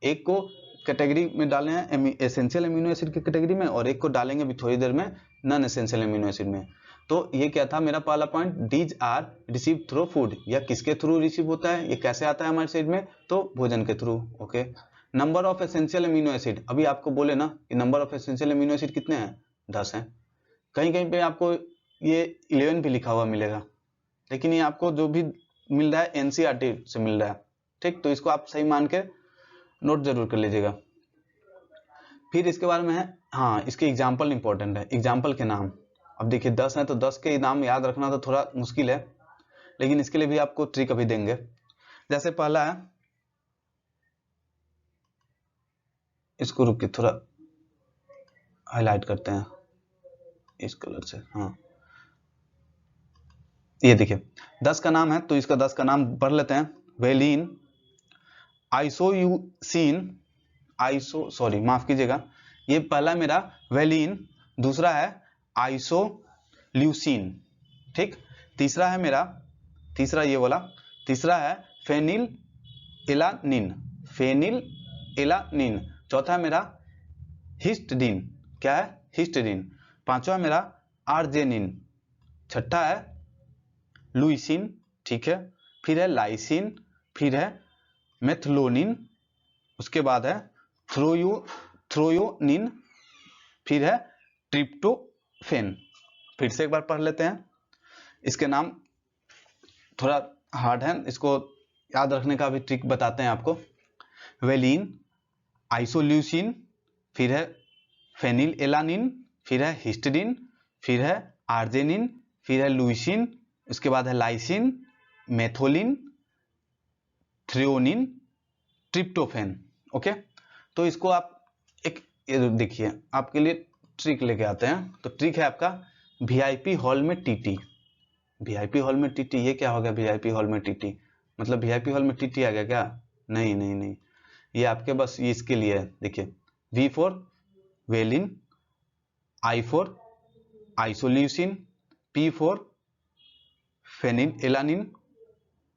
एक को कैटेगरी में डाले हैं एसेंशियल अमीनो एसिड की कैटेगरी में, और एक को डालेंगे अभी थोड़ी देर में नॉन एसेंशियल अमीनो एसिड में। तो ये क्या था मेरा पहला point, these are receive through food, या किसके थ्रू रिसीव होता है, ये कैसे आता है हमारे शरीर में? तो भोजन के through. Okay, number of essential amino acid, अभी आपको बोले ना कि number of essential amino acid कितने हैं? 10 हैं। कहीं कहीं पे आपको ये 11 भी लिखा हुआ मिलेगा, लेकिन ये आपको जो भी मिल रहा है एनसीईआरटी से मिल रहा है। ठीक, तो इसको आप सही मान के नोट जरूर कर लीजिएगा। फिर इसके बारे में है, हाँ इसके एग्जाम्पल इंपॉर्टेंट है, एग्जाम्पल के नाम। अब देखिए 10 है तो 10 के नाम याद रखना तो थोड़ा मुश्किल है, लेकिन इसके लिए भी आपको ट्रिक अभी देंगे। जैसे पहला है, इसको रुक के थोड़ा हाईलाइट करते हैं इस कलर से। हाँ, ये देखिए 10 का नाम है, तो इसका 10 का नाम पढ़ लेते हैं। वेलिन, आइसोयूसिन, माफ कीजिएगा, ये पहला मेरा वेलिन, दूसरा है आइसोल्यूसिन। ठीक, तीसरा है मेरा, तीसरा ये वाला, तीसरा है फेनिल एलानिन, फेनिल एलानिन। चौथा है मेरा हिस्टिडीन, क्या है? हिस्टिडीन। पांचवा मेरा आर्जेनिन। छठा है लुइसिन। ठीक है, फिर है लाइसिन, फिर है मेथलोनिन, उसके बाद है थ्रोयोनिन, फिर है ट्रिप्टोफेन। फिर से एक बार पढ़ लेते हैं, इसके नाम थोड़ा हार्ड है, इसको याद रखने का भी ट्रिक बताते हैं आपको। वेलिन, आइसोल्यूसिन, फिर है फेनिल एलानिन, फिर है हिस्टिडीन, फिर है आर्जेनिन, फिर है लुइसिन, उसके बाद है लाइसिन, मेथोलिन, थ्रियोनिन, ट्रिप्टोफेन। ओके, तो इसको आप एक, ये देखिए आपके लिए ट्रिक लेके आते हैं। तो ट्रिक है आपका वीआईपी हॉल में टीटी। वीआईपी हॉल में टीटी, ये क्या हो गया? वीआईपी हॉल में टीटी मतलब वीआईपी हॉल में टीटी आ गया क्या? नहीं नहीं नहीं, ये आपके बस ये इसके लिए है। देखिए V for valine, I for isoleucine, P for phenyl alanine,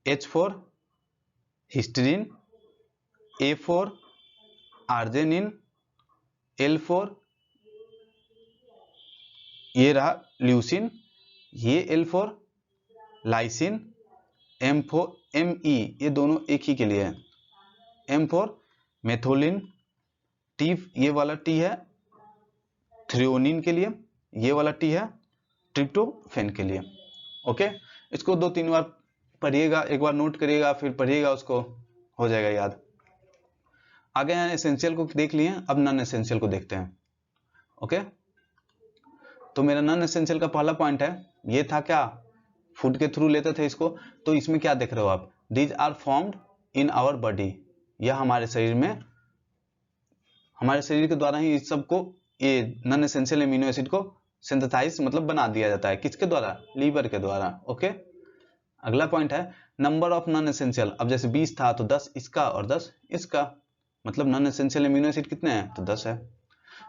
H for histidine, A for arginine, L for ये रहा ल्यूसिन, ये L for lysine, M for M E, ये दोनों एक ही के लिए है, एम फॉर मेथोलिन, टी ये वाला टी है थ्रियोनिन के लिए, ये वाला टी है ट्रिप्टोफेन के लिए। ओके, इसको 2-3 बार पढ़िएगा, एक बार नोट करिएगा, फिर पढ़िएगा, उसको हो जाएगा याद। आगे यहाँ एसेंशियल को देख लिए, अब नॉन एसेंशियल को देखते हैं। ओके, तो मेरा नॉन एसेंशियल का पहला पॉइंट है, ये था क्या, फूड के थ्रू लेते थे इसको। तो इसमें क्या देख रहे हो आप, these are formed in our body, यह हमारे शरीर में, हमारे शरीर के द्वारा ही इस सबको, ये नॉन एसेंशियल एमिनो एसिड को सिंथेसाइज मतलब बना दिया जाता है, किसके द्वारा, लीवर के द्वारा। ओके, अगला पॉइंट है नंबर ऑफ नॉन एसेंशियल। अब जैसे 20 था तो 10 इसका और 10 इसका, मतलब नॉन एसेंशियल एमिनो एसिड कितने हैं, तो 10 है।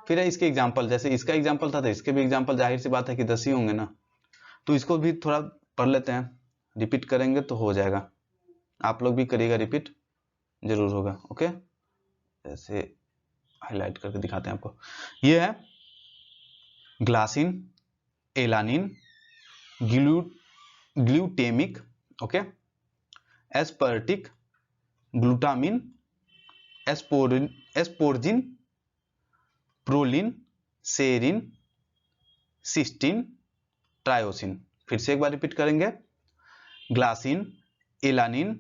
फिर है इसके एग्जांपल, जैसे इसका एग्जांपल था तो इसके भी एग्जांपल जाहिर सी बात है कि 10 ही होंगे ना। तो इसको भी थोड़ा पढ़ लेते हैं, रिपीट करेंगे तो हो जाएगा, आप लोग भी करिएगा, रिपीट जरूर होगा। ओके, जैसे हाईलाइट करके दिखाते हैं आपको। ये है glycine, alanine, glutamic, okay, aspartic, glutamine, asparagine, proline, serine, cysteine, tyrosine. फिर से एक बार रिपीट करेंगे, glycine, alanine,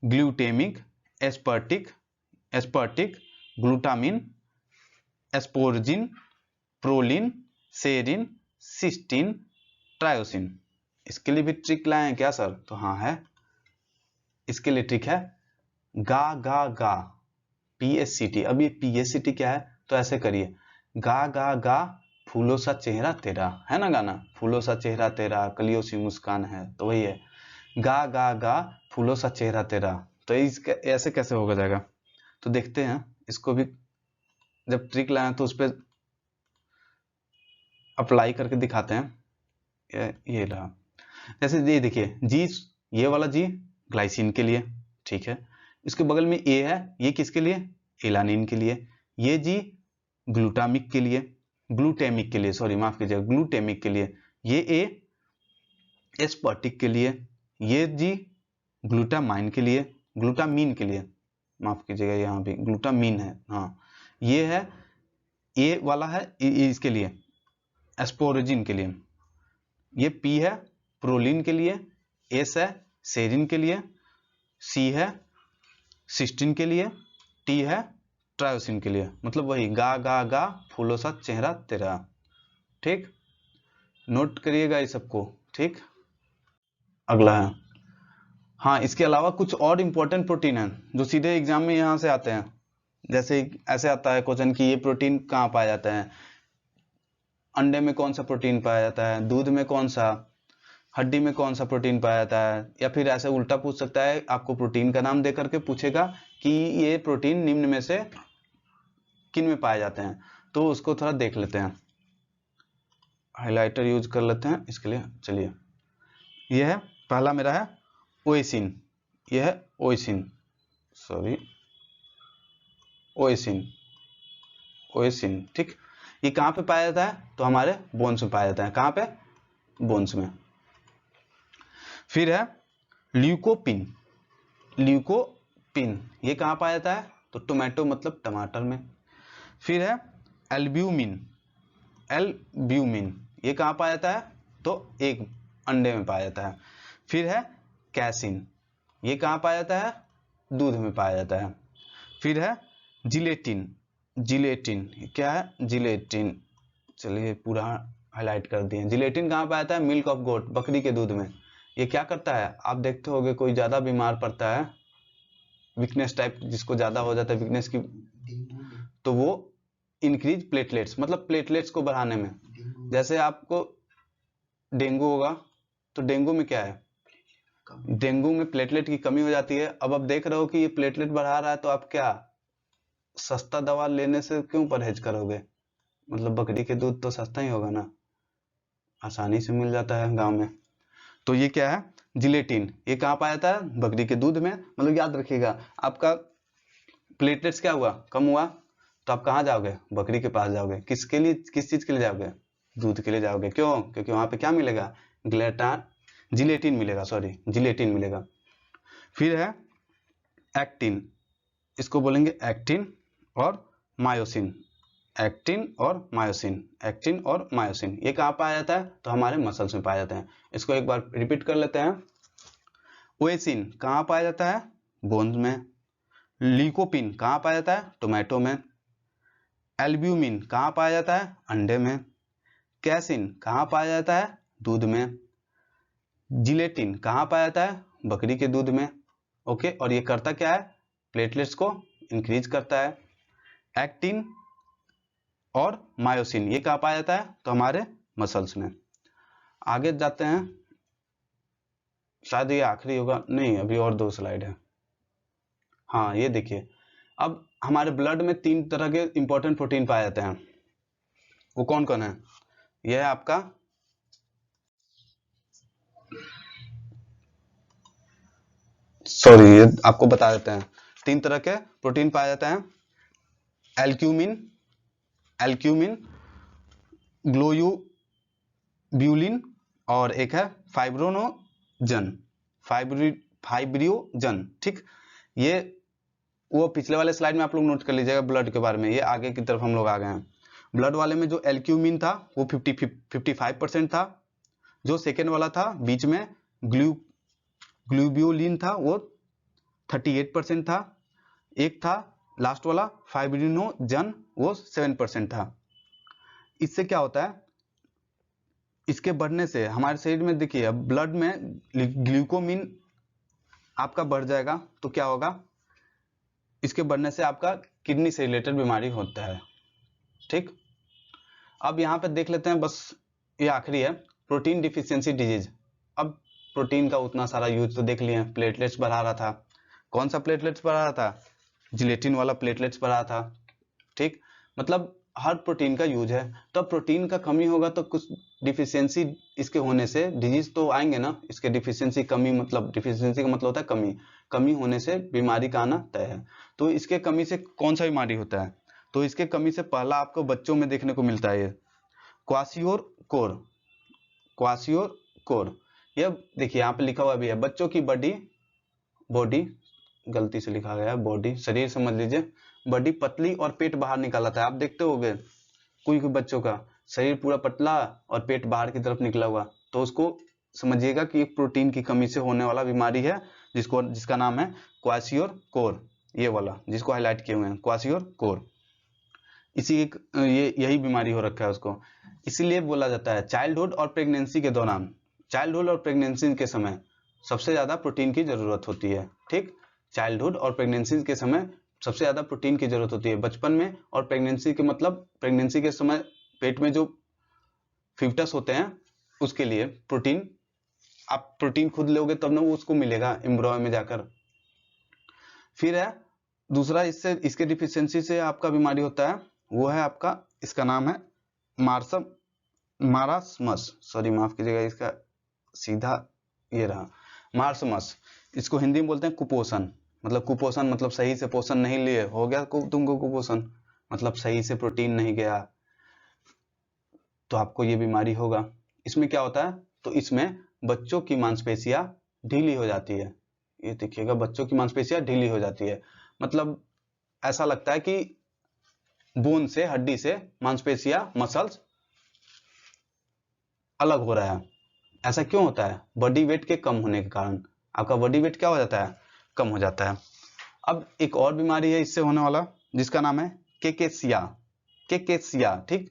glutamic, aspartic, glutamine, asparagine, proline, serine, cysteine, tyrosine. इसके लिए भी ट्रिक लाए हैं क्या सर, तो हाँ है, इसके लिए ट्रिक है गा गा गा, PSCT। अब ये PSCT क्या है, तो ऐसे करिए, गा गा गा फूलों सा चेहरा तेरा, है ना गाना, फूलों सा चेहरा तेरा कलियों सी मुस्कान है, तो वही है, गा गा गा फूलों सा चेहरा तेरा। तो इसके ऐसे कैसे होगा जाएगा, तो देखते हैं इसको भी, जब ट्रिक लाए तो उस पर अप्लाई करके दिखाते हैं। ये रहा, जैसे ये देखिए जी, ये वाला जी ग्लाइसिन के लिए, ठीक है, इसके बगल में ए है, ये किसके लिए, एलानिन के लिए, ये जी ग्लूटामिक के लिए, ग्लूटेमिक के लिए, सॉरी माफ कीजिएगा, ग्लूटेमिक के लिए, ये ए एस्पर्टिक के लिए, ये जी ग्लूटामाइन के लिए, ग्लूटामीन के लिए, माफ कीजिएगा यहाँ भी ग्लूटामीन है, हाँ, ये है ए वाला है इसके लिए, एस्पोरजिन के लिए, ये पी है प्रोलिन के लिए, एस है सेरिन के लिए, सी है सिस्टीन के लिए, टी है ट्रायोसिन के लिए, मतलब वही गा गा गा फूलों सा चेहरा तेरा। ठीक, नोट करिएगा ये सबको। ठीक, अगला है, हाँ, इसके अलावा कुछ और इंपॉर्टेंट प्रोटीन है जो सीधे एग्जाम में यहाँ से आते हैं। जैसे ऐसे आता है क्वेश्चन कि ये प्रोटीन कहाँ पाया जाता है, अंडे में कौन सा प्रोटीन पाया जाता है, दूध में कौन सा, हड्डी में कौन सा प्रोटीन पाया जाता है, या फिर ऐसे उल्टा पूछ सकता है, आपको प्रोटीन का नाम दे करके पूछेगा कि ये प्रोटीन निम्न में से किन में पाए जाते हैं। तो उसको थोड़ा देख लेते हैं, हाइलाइटर यूज कर लेते हैं इसके लिए। चलिए, यह है पहला मेरा है ओएसिन, यह है ओएसिन, सॉरी ओएसिन, ओएसिन। ठीक, ये कहाँ पे पाया जाता है, तो हमारे बोन्स में पाया जाता है, कहाँ पे, बोन्स में। फिर है ल्यूकोपिन, ल्यूकोपिन ये कहाँ पाया जाता है, तो टोमेटो मतलब टमाटर में। फिर है एल्ब्यूमिन, एल्ब्यूमिन ये कहाँ पाया जाता है, तो एक अंडे में पाया जाता है। फिर है कैसिन, ये कहाँ पाया जाता है, दूध में पाया जाता है। फिर है जिलेटिन, जिलेटिन क्या है, जिलेटिन, चलिए पूरा हाईलाइट कर दिए। जिलेटिन कहाँ पाया जाता है, मिल्क ऑफ गोट, बकरी के दूध में। ये क्या करता है, आप देखते होंगे कोई ज्यादा बीमार पड़ता है, वीकनेस टाइप जिसको ज्यादा हो जाता है वीकनेस की, तो वो इंक्रीज प्लेटलेट्स, मतलब प्लेटलेट्स को बढ़ाने में। जैसे आपको डेंगू होगा तो डेंगू में क्या है, डेंगू में प्लेटलेट की कमी हो जाती है। अब आप देख रहे हो कि ये प्लेटलेट बढ़ा रहा है, तो आप क्या सस्ता दवा लेने से क्यों परहेज करोगे, मतलब बकरी के दूध तो सस्ता ही होगा ना, आसानी से मिल जाता है गांव में। तो ये क्या है, जिलेटिन, ये कहाँ पाया जाता है, बकरी के दूध में। मतलब याद रखिएगा, आपका प्लेटलेट्स क्या हुआ, कम हुआ, तो आप कहाँ जाओगे, बकरी के पास जाओगे। किसके लिए, किस चीज के लिए जाओगे, दूध के लिए जाओगे। क्यों, क्योंकि वहां पे क्या मिलेगा, जिलेटिन मिलेगा, सॉरी जिलेटिन मिलेगा। फिर है एक्टिन, इसको बोलेंगे एक्टिन और मायोसिन, एक्टिन और मायोसिन, एक्टिन और मायोसिन ये कहाँ पाया जाता है, तो हमारे मसल्स में पाया जाता है। इसको एक बार रिपीट कर लेते हैं। ओएसिन कहाँ पाया जाता है, बोन्स में। ल्यूकोपिन कहाँ पाया जाता है, टोमेटो में। एल्ब्यूमिन कहाँ पाया जाता है, अंडे में। कैसिन कहाँ पाया जाता है? दूध में। जिलेटिन कहाँ पाया जाता है? बकरी के दूध में। ओके, और ये करता क्या है? प्लेटलेट्स को इंक्रीज करता है। एक्टिन और मायोसिन ये कहाँ पाया जाता है? तो हमारे मसल्स में। आगे जाते हैं, शायद ये आखिरी होगा, नहीं अभी और 2 स्लाइड है। हाँ ये देखिए, अब हमारे ब्लड में 3 तरह के इंपॉर्टेंट प्रोटीन पाए जाते हैं। वो कौन कौन है? यह है आपका ये आपको बता देते हैं। 3 तरह के प्रोटीन पाए जाते हैं। एल्क्यूमिन, ग्लोयूब्यूलिन और एक है फाइब्रियोजन। ठीक, ये वो पिछले वाले स्लाइड में आप लोग नोट कर लीजिएगा ब्लड के बारे में। ये आगे की तरफ हम लोग आ गए हैं। ब्लड वाले में जो एल्क्यूमिन था वो 55% था। जो सेकेंड वाला था बीच में ग्लोब्यूलिन था वो 38% था। एक था लास्ट वाला फाइब्रिनोजन वो 7% था। इससे क्या होता है? इसके बढ़ने से हमारे शरीर में देखिए, अब ब्लड में ग्लूकोमिन आपका बढ़ जाएगा तो क्या होगा? इसके बढ़ने से आपका किडनी से रिलेटेड बीमारी होता है। ठीक, अब यहाँ पे देख लेते हैं, बस ये आखिरी है, प्रोटीन डिफिशियंसी डिजीज। अब प्रोटीन का उतना सारा यूज तो देख लिए, प्लेटलेट्स बढ़ा रहा था। कौन सा प्लेटलेट्स बढ़ा रहा था? जिलेटिन वाला प्लेटलेट्स बढ़ा था। ठीक, मतलब हर प्रोटीन का यूज है। तो प्रोटीन का कमी होगा तो कुछ डिफिशियंसी इसके होने से डिजीज तो आएंगे ना। इसके डिफिशियंसी कमी, मतलब डिफिशियंसी का मतलब होता है कमी। कमी होने से बीमारी का आना तय है। तो इसके कमी से कौन सा बीमारी होता है? तो इसके कमी से पहला आपको बच्चों में देखने को मिलता है ये क्वासियोर कोर। ये देखिए यहाँ पे लिखा हुआ भी है, बच्चों की बॉडी गलती से लिखा गया है बॉडी, शरीर समझ लीजिए। बॉडी पतली और पेट बाहर निकाला था। आप देखते होंगे कोई बच्चों का शरीर पूरा पतला और पेट बाहर की तरफ निकला हुआ, तो उसको समझिएगा कि एक प्रोटीन की कमी से होने वाला बीमारी है, जिसका नाम है क्वासियोर कोर। ये वाला जिसको हाईलाइट किए हुए हैं, क्वासियोर कोर। यही बीमारी हो रखा है उसको। इसीलिए बोला जाता है चाइल्डहुड और प्रेगनेंसी के समय सबसे ज्यादा प्रोटीन की जरूरत होती है। ठीक, चाइल्डहुड और प्रेगनेंसी के समय सबसे ज्यादा प्रोटीन की जरूरत होती है बचपन में। और प्रेगनेंसी के मतलब प्रेगनेंसी के समय पेट में जो फीटस होते हैं उसके लिए प्रोटीन, आप प्रोटीन खुद लोगे तब ना वो उसको मिलेगा एम्ब्रियो में जाकर। फिर है दूसरा, इसके डिफिशियंसी से आपका बीमारी होता है, वो है आपका, इसका नाम है मारास्मस। सॉरी माफ कीजिएगा, इसका सीधा ये रहा मार्समस। इसको हिंदी में बोलते हैं कुपोषण। मतलब कुपोषण मतलब सही से पोषण नहीं लिए, हो गया तुमको कुपोषण, मतलब सही से प्रोटीन नहीं गया, तो आपको ये बीमारी होगा। इसमें क्या होता है? तो इसमें बच्चों की मांसपेशियां ढीली हो जाती है। ये देखिएगा, बच्चों की मांसपेशियां ढीली हो जाती है। मतलब ऐसा लगता है कि बोन से, हड्डी से मांसपेशियां, मसल्स अलग हो रहा है। ऐसा क्यों होता है? बॉडी वेट के कम होने के कारण आपका बॉडी वेट क्या हो जाता है? कम हो जाता है। अब एक और बीमारी है इससे होने वाला, जिसका नाम है केकेसिया। ठीक,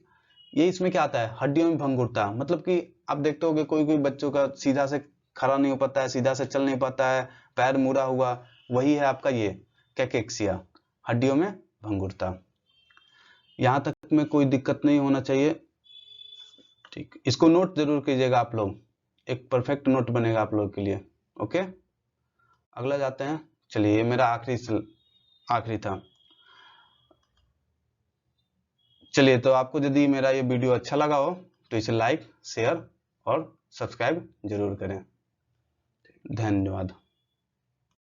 ये इसमें क्या आता है? हड्डियों में भंगुरता। मतलब कि आप देखते होंगे कोई बच्चों का सीधा से खड़ा नहीं हो पाता है, सीधा से चल नहीं पाता है, पैर मुड़ा हुआ, वही है आपका ये केकेसिया, हड्डियों में भंगुरता। यहां तक में कोई दिक्कत नहीं होना चाहिए। ठीक, इसको नोट जरूर कीजिएगा आप लोग, एक परफेक्ट नोट बनेगा आप लोग के लिए। ओके, अगला जाते हैं। चलिए, ये मेरा आखिरी था। चलिए, तो आपको यदि मेरा ये वीडियो अच्छा लगा हो तो इसे लाइक, शेयर और सब्सक्राइब जरूर करें। धन्यवाद।